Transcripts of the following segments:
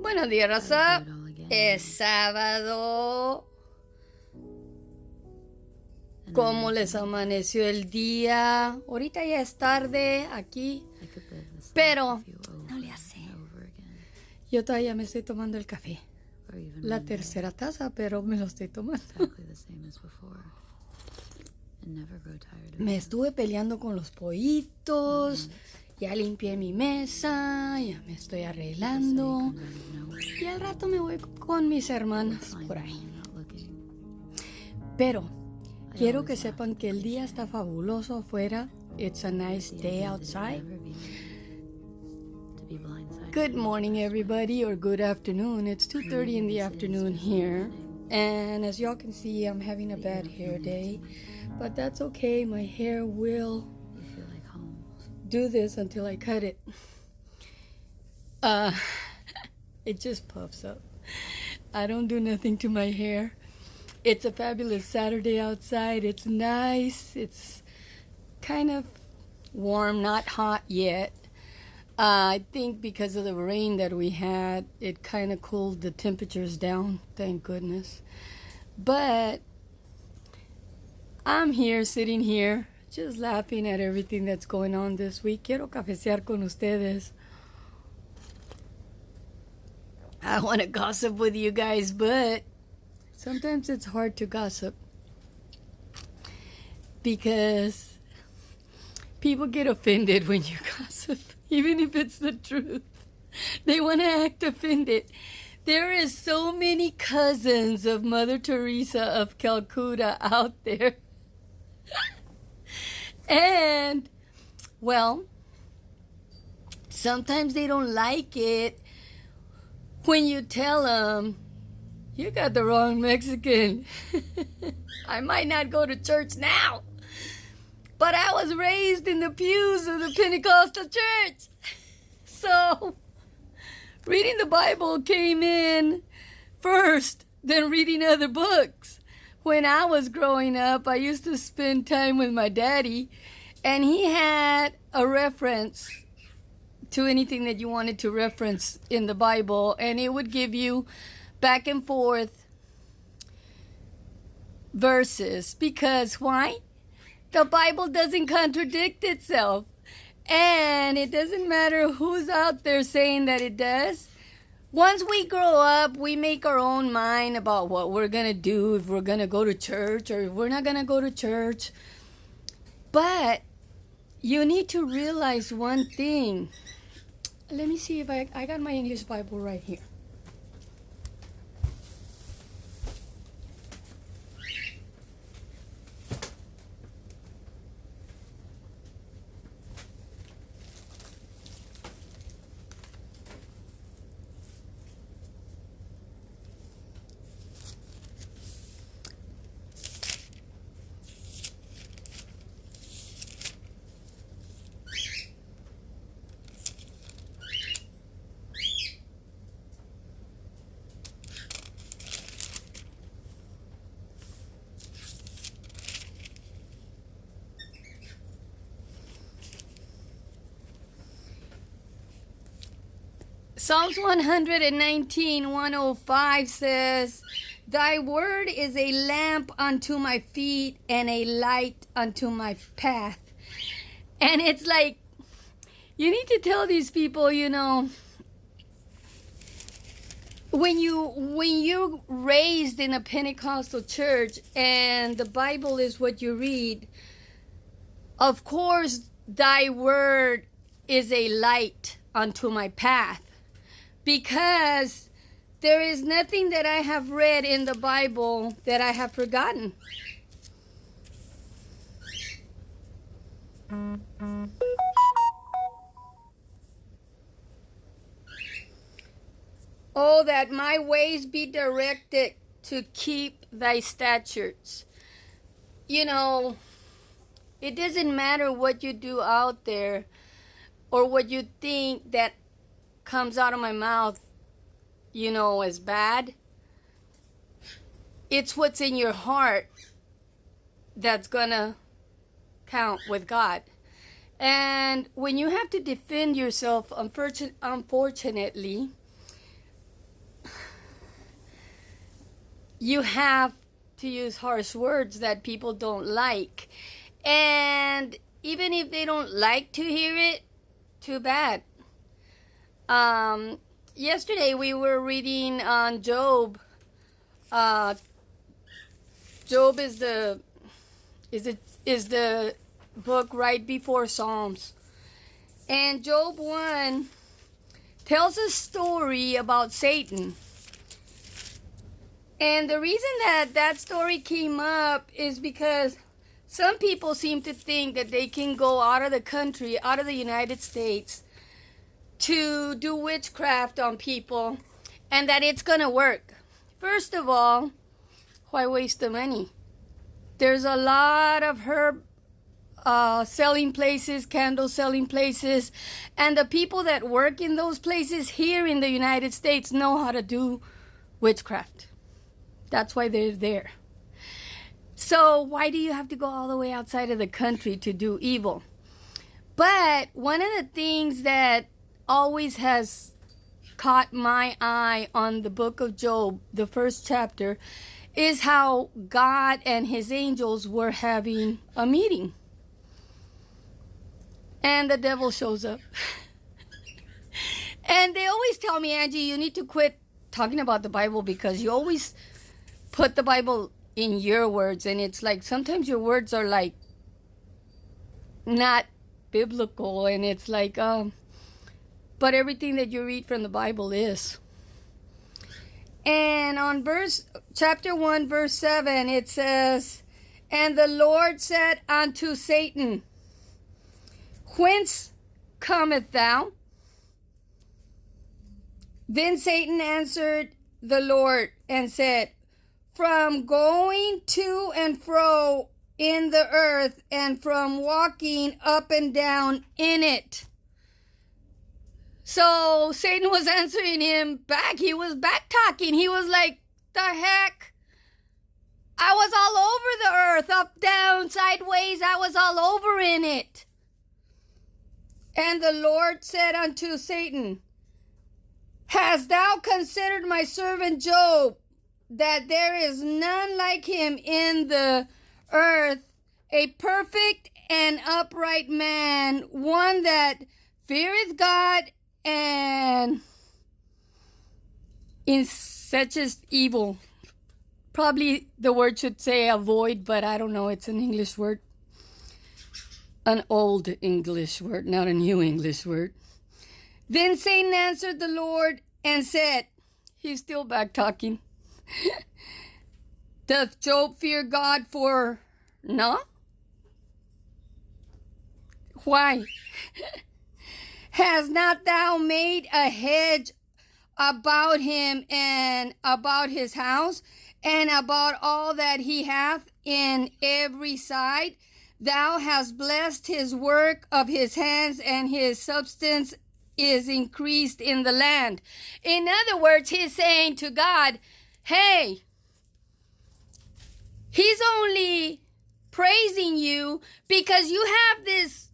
Buenos días, raza. Es sábado. ¿Cómo les amaneció el día? Ahorita ya es tarde aquí, pero no le hace. Yo todavía me estoy tomando el café. La tercera taza, pero me lo estoy tomando. Me estuve peleando con los pollitos. Ya limpié mi mesa, ya me estoy arreglando. Y al rato me voy con mis hermanas por ahí. Pero quiero que sepan que el día está fabuloso afuera. It's a nice day outside. Good morning, everybody, or good afternoon. It's 2:30 in the afternoon here. And as y'all can see, I'm having a bad hair day. But that's okay, my hair will do this until I cut it. It just puffs up. I don't do nothing to my hair. It's a fabulous Saturday outside. It's nice. It's kind of warm, not hot yet. I think because of the rain that we had, it kind of cooled the temperatures down, thank goodness. But I'm here, sitting here, just laughing at everything that's going on this week. Quiero cafecear con ustedes. I want to gossip with you guys, but sometimes it's hard to gossip because people get offended when you gossip, even if it's the truth. They want to act offended. There is so many cousins of Mother Teresa of Calcutta out there. And, well, sometimes they don't like it when you tell them, you got the wrong Mexican. I might not go to church now, but I was raised in the pews of the Pentecostal church. So, reading the Bible came in first, then reading other books. When I was growing up, I used to spend time with my daddy, and he had a reference to anything that you wanted to reference in the Bible, and it would give you back and forth verses. Because why? The Bible doesn't contradict itself, and it doesn't matter who's out there saying that it does. Once we grow up, we make our own mind about what we're going to do, if we're going to go to church or if we're not going to go to church. But you need to realize one thing. Let me see if I got my English Bible right here. Psalms 119:105 says, Thy word is a lamp unto my feet and a light unto my path. And it's like, you need to tell these people, you know, when you're raised in a Pentecostal church and the Bible is what you read, of course, thy word is a light unto my path. Because there is nothing that I have read in the Bible that I have forgotten. Oh, that my ways be directed to keep thy statutes. You know, it doesn't matter what you do out there or what you think that comes out of my mouth, you know, as bad. It's what's in your heart that's gonna count with God. And when you have to defend yourself, unfortunately, you have to use harsh words that people don't like. And even if they don't like to hear it, too bad. Yesterday we were reading on Job. Job is the book right before Psalms. And Job 1 tells a story about Satan. And the reason that story came up is because some people seem to think that they can go out of the country, out of the United States, to do witchcraft on people, and that it's going to work. First of all, why waste the money? There's a lot of herb selling places, candle selling places, and the people that work in those places here in the United States know how to do witchcraft. That's why they're there. So why do you have to go all the way outside of the country to do evil? But one of the things that always has caught my eye on the book of Job, the first chapter, is how God and his angels were having a meeting. And the devil shows up. And they always tell me, Angie, you need to quit talking about the Bible because you always put the Bible in your words. And it's like sometimes your words are like not biblical. And it's like, but everything that you read from the Bible is. And on chapter 1, verse 7, it says, "And the Lord said unto Satan, Whence cometh thou? Then Satan answered the Lord and said, From going to and fro in the earth, and from walking up and down in it." So Satan was answering him back. He was back talking. He was like, the heck? I was all over the earth, up, down, sideways. I was all over in it. And the Lord said unto Satan, Hast thou considered my servant Job, that there is none like him in the earth, a perfect and upright man, one that feareth God and in such as evil. Probably the word should say avoid, but I don't know. It's an English word. An old English word, not a new English word. Then Satan answered the Lord and said, he's still back talking. Doth Job fear God for naught? Why? Has not thou made a hedge about him and about his house and about all that he hath in every side? Thou hast blessed his work of his hands, and his substance is increased in the land. In other words, he's saying to God, hey, he's only praising you because you have this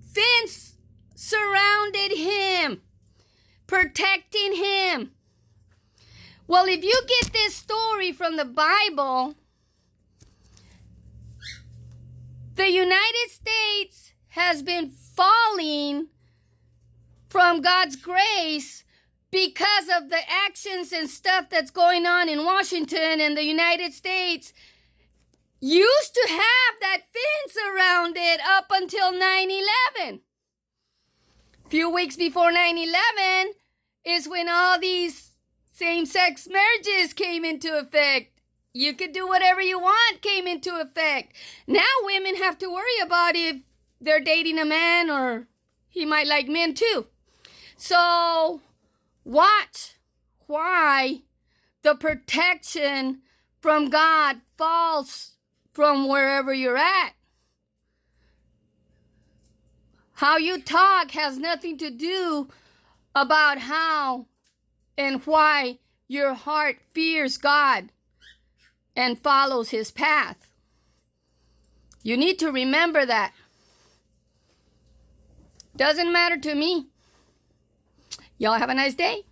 fence surrounded him, protecting him. Well, if you get this story from the Bible, the United States has been falling from God's grace because of the actions and stuff that's going on in Washington, and the United States used to have that fence around it up until 9/11. A few weeks before 9/11 is when all these same-sex marriages came into effect. You could do whatever you want came into effect. Now women have to worry about if they're dating a man or he might like men too. So watch why the protection from God falls from wherever you're at. How you talk has nothing to do about how and why your heart fears God and follows his path. You need to remember that. Doesn't matter to me. Y'all have a nice day.